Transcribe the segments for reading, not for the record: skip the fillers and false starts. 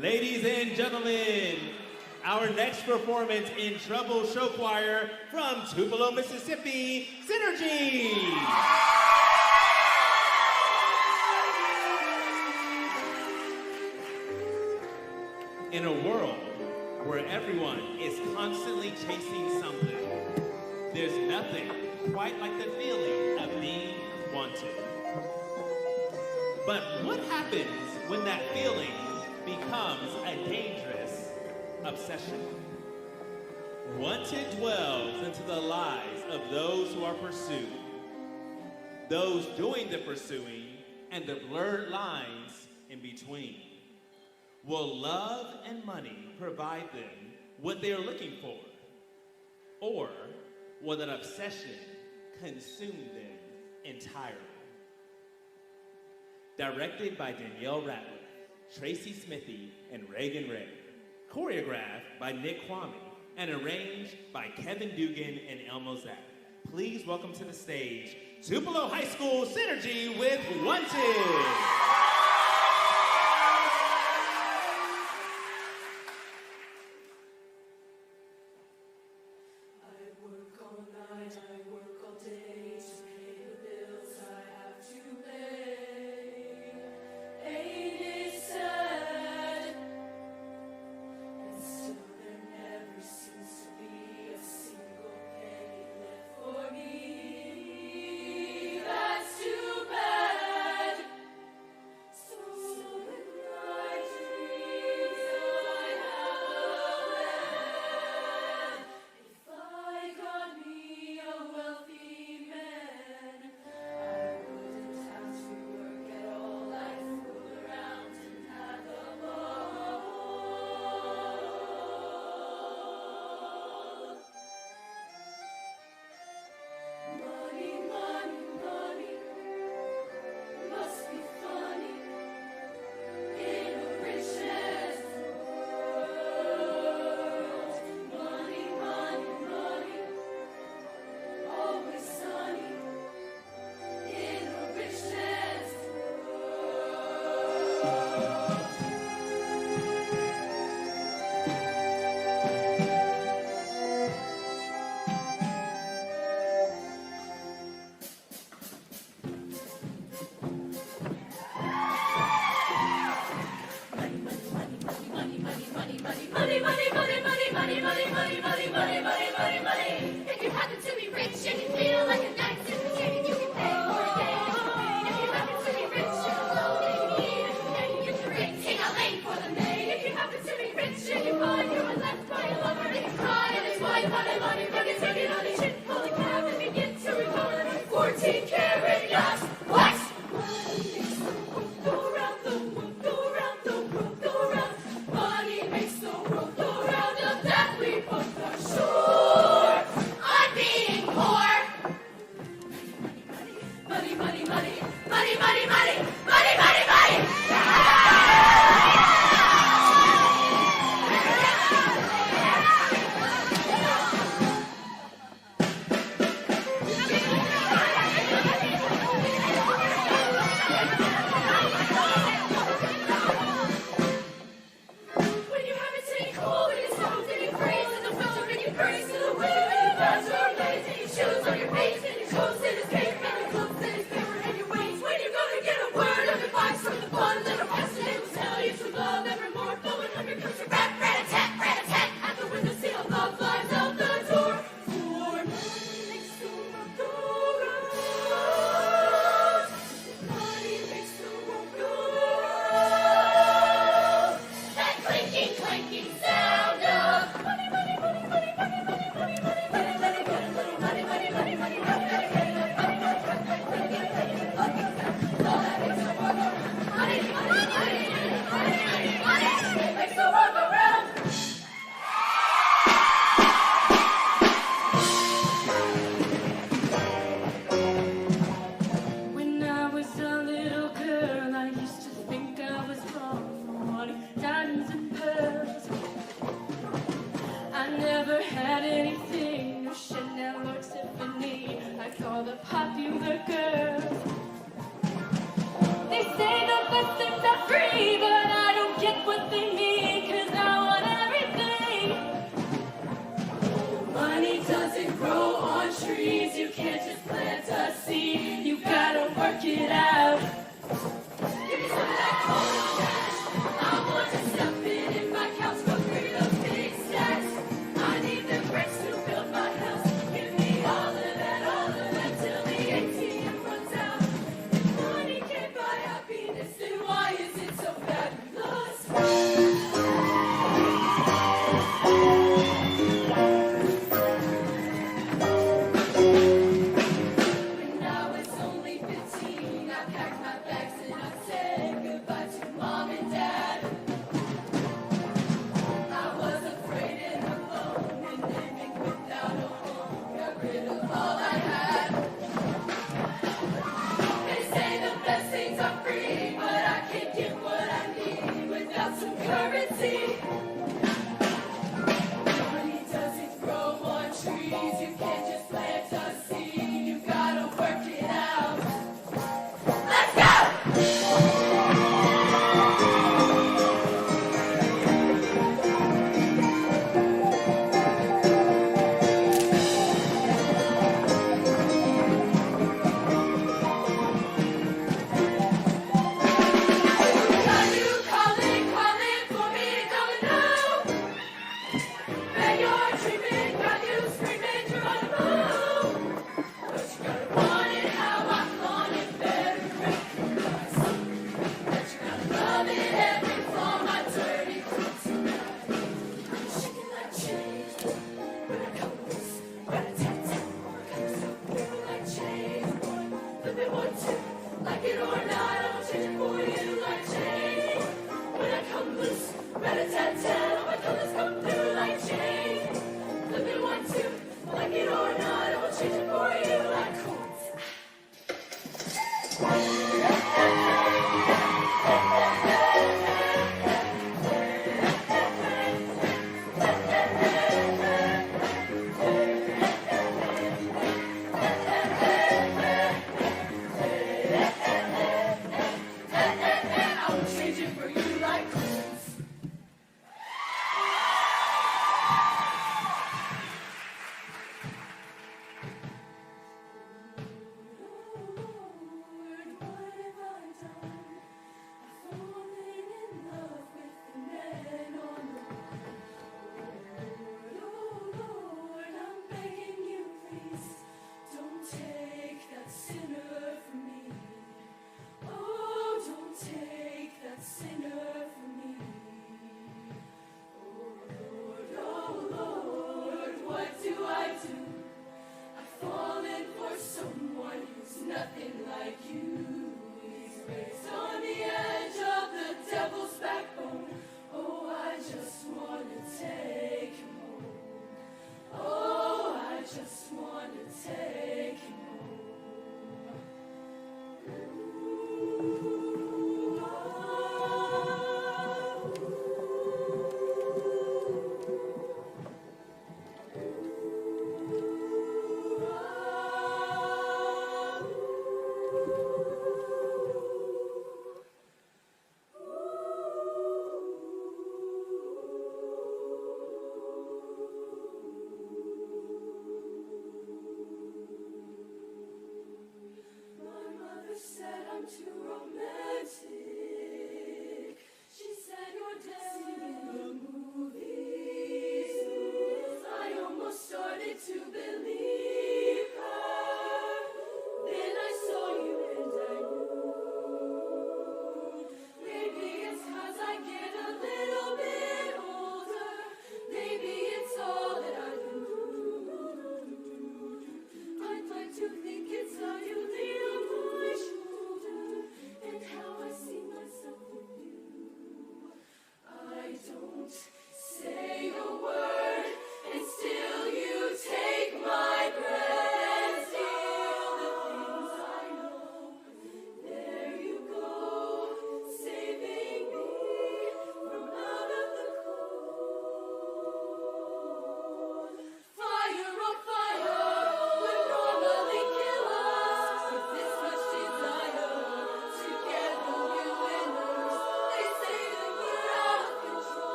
Ladies and gentlemen, our next performance in Treble Show Choir from Tupelo, Mississippi, Synergy. In a world where everyone is constantly chasing something, there's nothing quite like the feeling of being wanted. But what happens when that feeling becomes a dangerous obsession? Wanted dwells into the lives of those who are pursued, those doing the pursuing, and the blurred lines in between. Will love and money provide them what they are looking for? Or will that obsession consume them entirely? Directed by Danielle Ratliff, Tracy Smithy, and Reagan Ray. Choreographed by Nick Kwame and arranged by Kevin Dugan and Elmo Zapp. Please welcome to the stage Tupelo High School Synergy with Wanted. All the popular girls. They say the best things are free, but I don't get what they mean.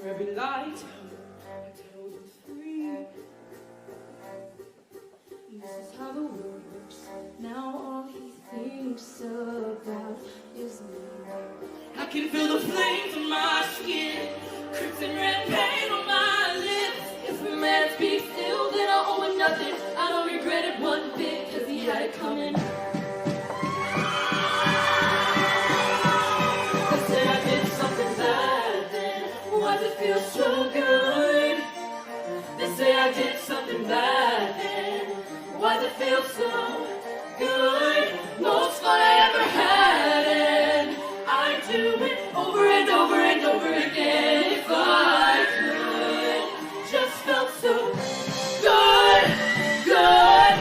For every light, I tell you three. feel the flames on my skin, crimson red paint on my lips. If a man speaks ill, then I owe him nothing. I don't regret it one bit, cause he had it coming. They say I did something bad then, why does it feel so good? They say I did something bad then, why does it feel so good? Most fun I ever had, and I do it over and over and over again. If I could, just felt so good, good.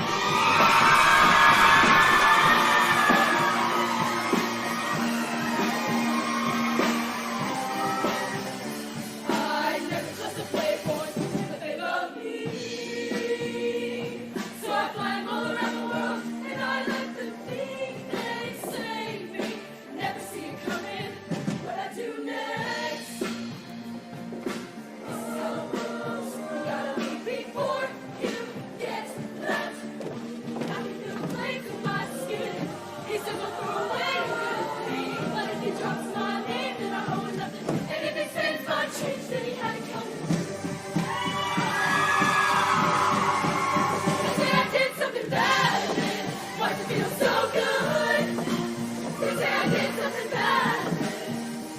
I never trust a playboy, but they love me. So I fly all around the world, and I let them think they save me. Never see it coming, what I do next. This is how it goes. You gotta leave before you get left. I can feel the flames in my skin. He said don't throw away with me, but if he drops my name, then I owe him nothing. And if he sends my change, then he had it coming. They say I did something bad, then why does it feel so good? They say I did something bad,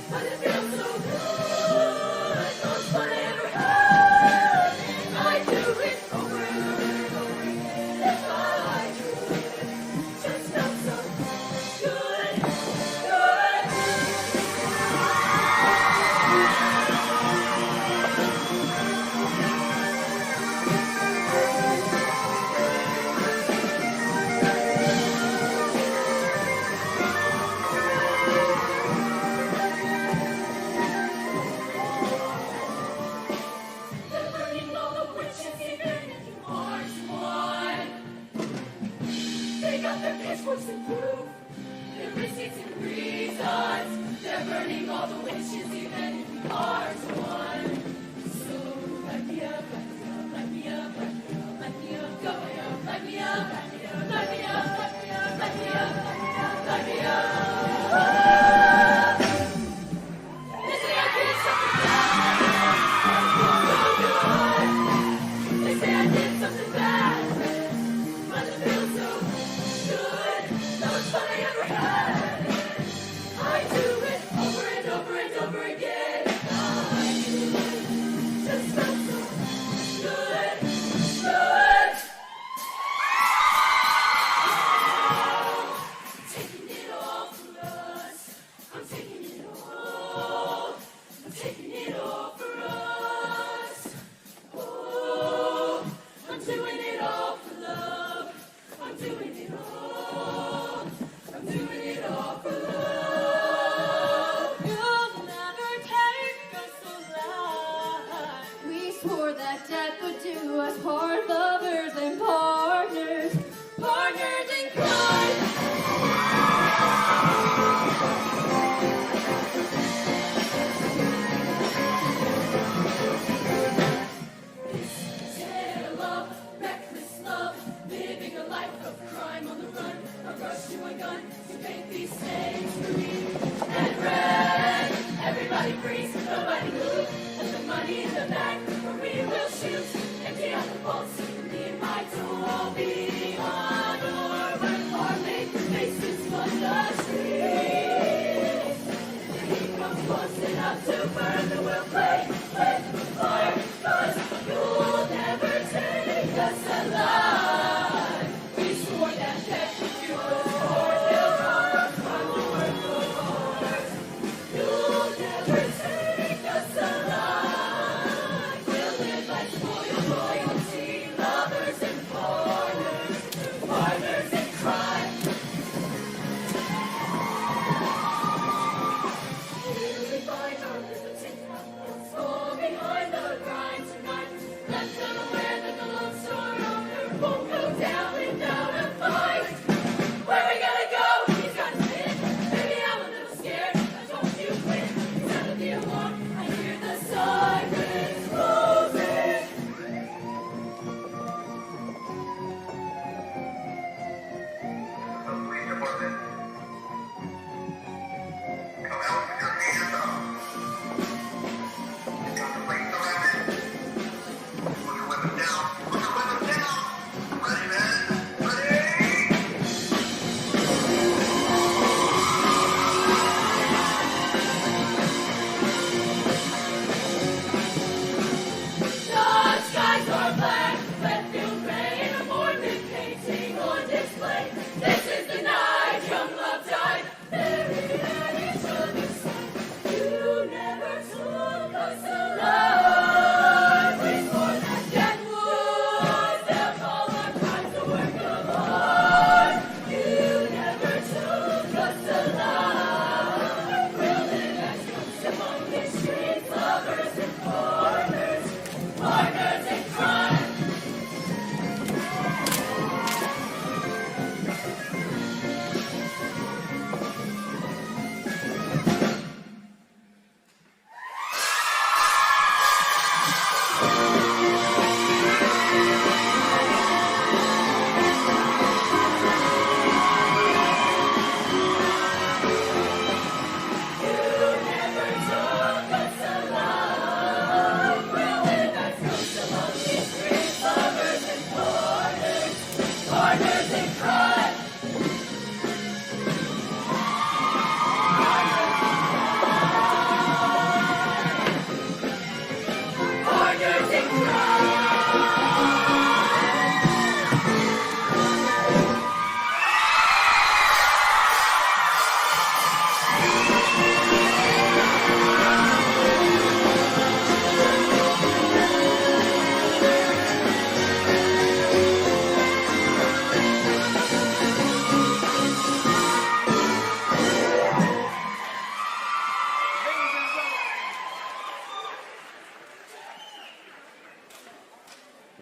why does it feel so good? Most fun I ever had, and I do it over and over and over again. If I could, just felt so good, good. They're burning all the witches, even if you aren't one. They got their pitchforks and proof, their receipts and reasons. They're burning all the witches, even if you aren't one. So light me up, light me up, light me up, light me up, light me up, go up, light me up, light me up, light me up, light me up, light me up, light me up, light me up. They say I did something bad, so good. They say I did something bad, but it feels so good. The most fun I ever had. I do it over and over and over again. I do it, just felt so good, good. Taking it all for us. I'm taking it all. I'm taking it all for us. Oh, I'm doing it all for love. I'm doing it all. I'm doing it all for love. You'll never take us alive. We swore that death would do us part, lovers and partners, partners in crime. This tale of reckless love, living a life of crime on the run, a rush to a gun to paint these stains green and red. Everybody freeze, nobody move, put the money in the bag, or we will shoot, empty out the vaults.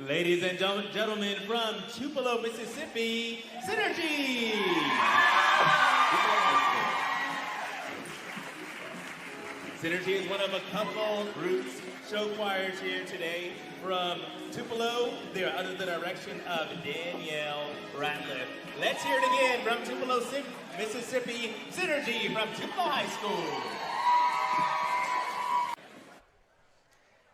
Ladies and gentlemen, from Tupelo, Mississippi, Synergy! Synergy is one of a couple groups, show choirs here today from Tupelo. They are under the direction of Danielle Ratliff. Let's hear it again from Tupelo, Mississippi, Synergy from Tupelo High School.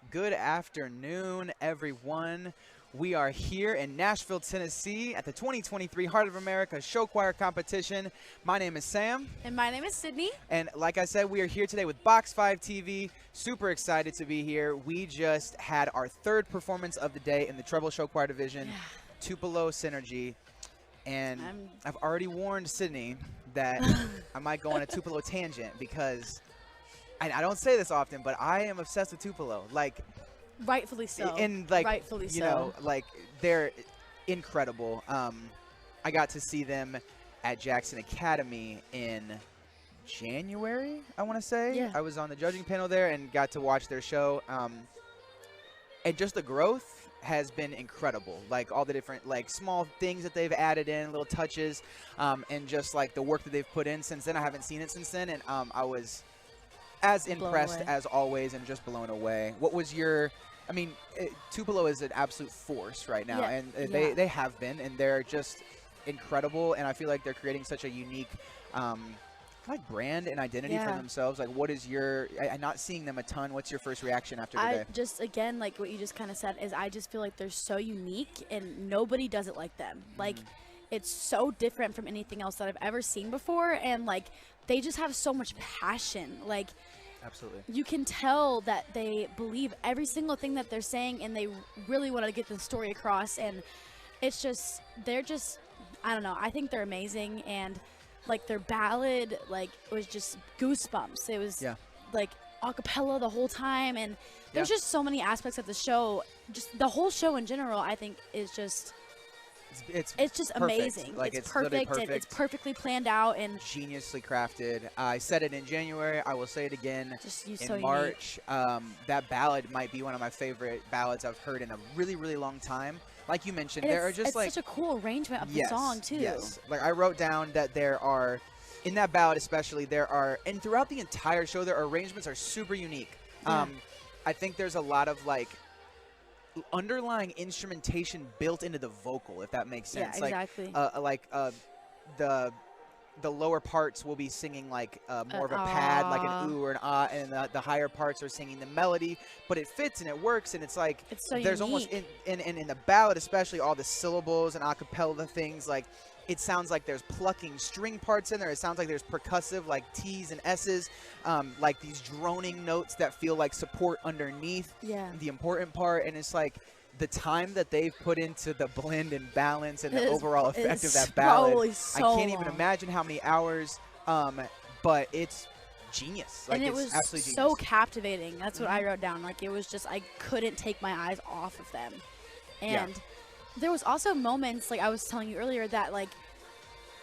Good afternoon, everyone. We are here in Nashville, Tennessee at the 2023 Heart of America Show Choir Competition. My name is Sam. And my name is Sydney. And like I said, we are here today with Box 5 TV. Super excited to be here. We just had our third performance of the day in the treble show choir division, Tupelo Synergy. And I've already warned Sydney that I might go on a Tupelo tangent because I don't say this often, but I am obsessed with Tupelo. Like, rightfully so. And like, rightfully you know, like they're incredible. I got to see them at Jackson Academy in January, I want to say. Yeah. I was on the judging panel there and got to watch their show. And just the growth has been incredible. Like all the different like small things that they've added in, little touches, and just like the work that they've put in since then. I haven't seen it since then, and I was as impressed as always and just blown away. What was your, I mean, Tupelo is an absolute force right now, and they have been, and they're just incredible, and I feel like they're creating such a unique like brand and identity for themselves. Like, what is your, I'm not seeing them a ton. What's your first reaction after today? Just, again, like what you just kind of said, is I just feel like they're so unique, and nobody does it like them. Like, it's so different from anything else that I've ever seen before, and like, they just have so much passion. Like, absolutely, you can tell that they believe every single thing that they're saying, and they really want to get the story across. And it's just, they're just, I don't know, I think they're amazing. And like their ballad, like, was just goosebumps. It was like a cappella the whole time, and there's just so many aspects of the show. Just the whole show in general, I think, is just, it's just perfect. amazing. Like, it's perfect, and it's perfectly planned out and geniusly crafted. I said it in January. I will say it again in March. That ballad might be one of my favorite ballads I've heard in a really, really long time. Like you mentioned, and there are just it's like such a cool arrangement of the song too. Yes, like I wrote down that there are, in that ballad especially, there are, and throughout the entire show, their arrangements are super unique. I think there's a lot of like underlying instrumentation built into the vocal, if that makes sense. Yeah, exactly. The the lower parts will be singing like more of a pad, like an ooh or an ah, and the higher parts are singing the melody, but it fits and it works, and it's like It's so there's unique. almost in the ballad especially all the syllables and a cappella things, like it sounds like there's plucking string parts in there. It sounds like there's percussive like T's and S's, like these droning notes that feel like support underneath the important part, and it's like the time that they've put into the blend and balance and the overall effect of that ballad, so I can't even long. imagine how many hours, but it's genius. Like, And it it's was absolutely so genius. captivating. That's what I wrote down. Like, it was just, I couldn't take my eyes off of them. And there was also moments, like I was telling you earlier, that like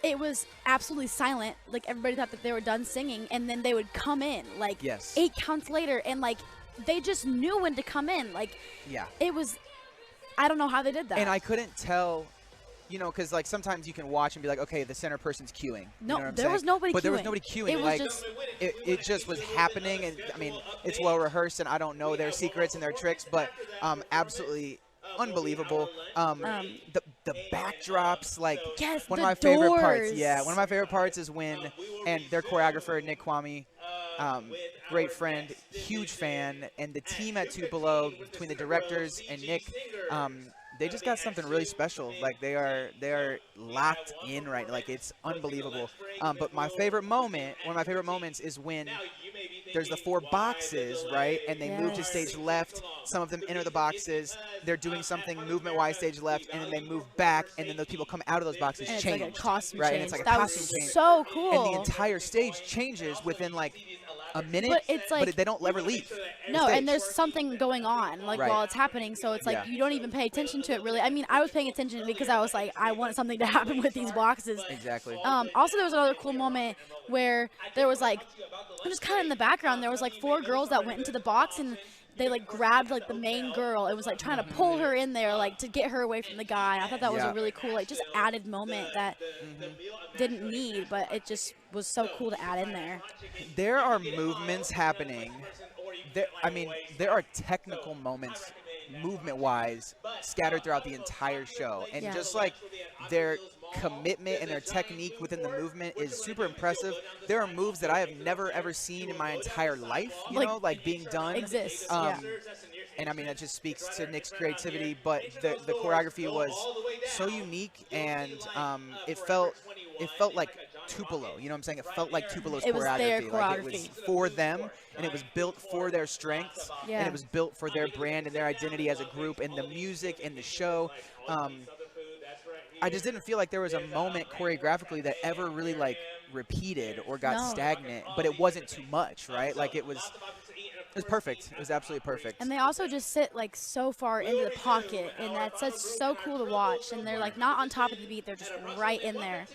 it was absolutely silent. Like, everybody thought that they were done singing, and then they would come in like 8 counts later, and like they just knew when to come in. Like, it was, I don't know how they did that. And I couldn't tell, you know, because like sometimes you can watch and be like, okay, the center person's queuing. No, you know what I'm there saying? was nobody but queuing. there was nobody queuing. It was like, just, it just was happening, and I mean, it's well rehearsed, and I don't know their secrets and their tricks, but absolutely unbelievable. The backdrops, like yes, one the of my favorite parts. doors. Yeah, one of my favorite parts is when, and their choreographer Nick Kwame, great friend, huge fan, and the team at Tupelo, between the directors and Nick, they just got something really special. Like, they are locked in right. Like, it's unbelievable. But my favorite moment, one of my favorite moments, is when there's the 4 boxes, right? And they move to stage left. Some of them enter the boxes. They're doing something movement-wise stage left, and then they move back, and then those people come out of those boxes and it's changed. like a costume right? change. And it's like a that costume was change. so cool. And the entire stage changes within like a minute, But it's like, but they don't ever leave. no, the and stage. there's something going on, like, Right. while it's happening, so it's like Yeah. you don't even pay attention to it, really. I mean, I was paying attention because I was like, I want something to happen with these boxes. Exactly. Also, there was another cool moment where there was like, just kind of in the background, there was like 4 girls that went into the box, and they like grabbed like the main girl and was like trying to pull her in there, like to get her away from the guy. I thought that was Yeah. a really cool, like, just added moment that didn't need, but it just was so cool to add in there. There are movements happening. I mean, there are technical moments, movement-wise, scattered throughout the entire show. And just like their commitment and their technique within the movement is super impressive. There are moves that I have never, ever seen in my entire life, you know, like being done. Exists, And I mean, that just speaks to Nick's creativity, but the choreography was so unique, and it felt like Tupelo. You know what I'm saying? It felt like Tupelo's It was choreography. their Like, it was choreography. for them, and it was built for their strengths, and it was built for their brand and their identity as a group, and the music and the show. I just didn't feel like there was a moment choreographically that ever really like repeated or got stagnant, but it wasn't too much, right? Like, it was perfect. It was absolutely perfect. And they also just sit like so far into the pocket, and that's just so cool to watch. And they're like not on top of the beat; they're just right in there.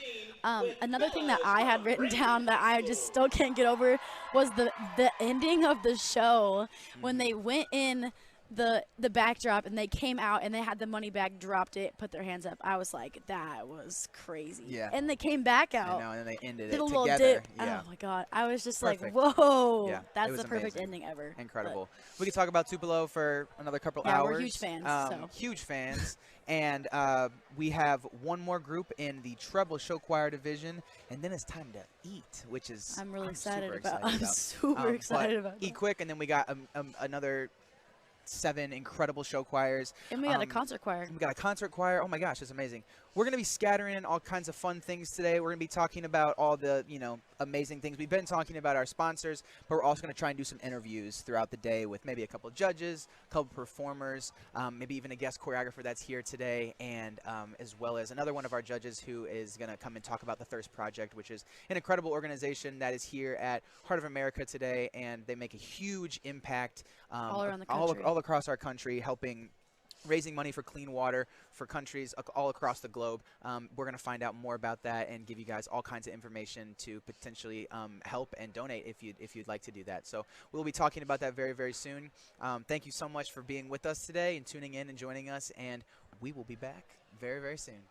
Another thing that I had written down that I just still can't get over was the ending of the show when they went in the backdrop and they came out and they had the money bag, dropped it, put their hands up. I was like, that was crazy. Yeah. And they came back out. I know, and then they ended Did it a little together. dip. Yeah. Oh my god! I was just Perfect. like, whoa, Yeah, it that's was the perfect amazing. ending ever. Incredible. We could talk about Tupelo for another couple Yeah, hours. we're huge fans, so. Huge fans. And we have one more group in the treble show choir division, and then it's time to eat, which is I'm really excited super about. excited I'm about. super excited about Eat that. quick, and then we got another 7 incredible show choirs. And we got a concert choir. We got a concert choir. Oh my gosh, it's amazing. We're going to be scattering in all kinds of fun things today. We're going to be talking about all the, amazing things. We've been talking about our sponsors, but we're also going to try and do some interviews throughout the day with maybe a couple of judges, a couple of performers, maybe even a guest choreographer that's here today, and as well as another one of our judges who is going to come and talk about the Thirst Project, which is an incredible organization that is here at Heart of America today, and they make a huge impact All around the country. all across our country, helping raising money for clean water for countries all across the globe. We're going to find out more about that and give you guys all kinds of information to potentially help and donate if you'd like to do that. So we'll be talking about that very, very soon. Thank you so much for being with us today and tuning in and joining us, and we will be back very, very soon.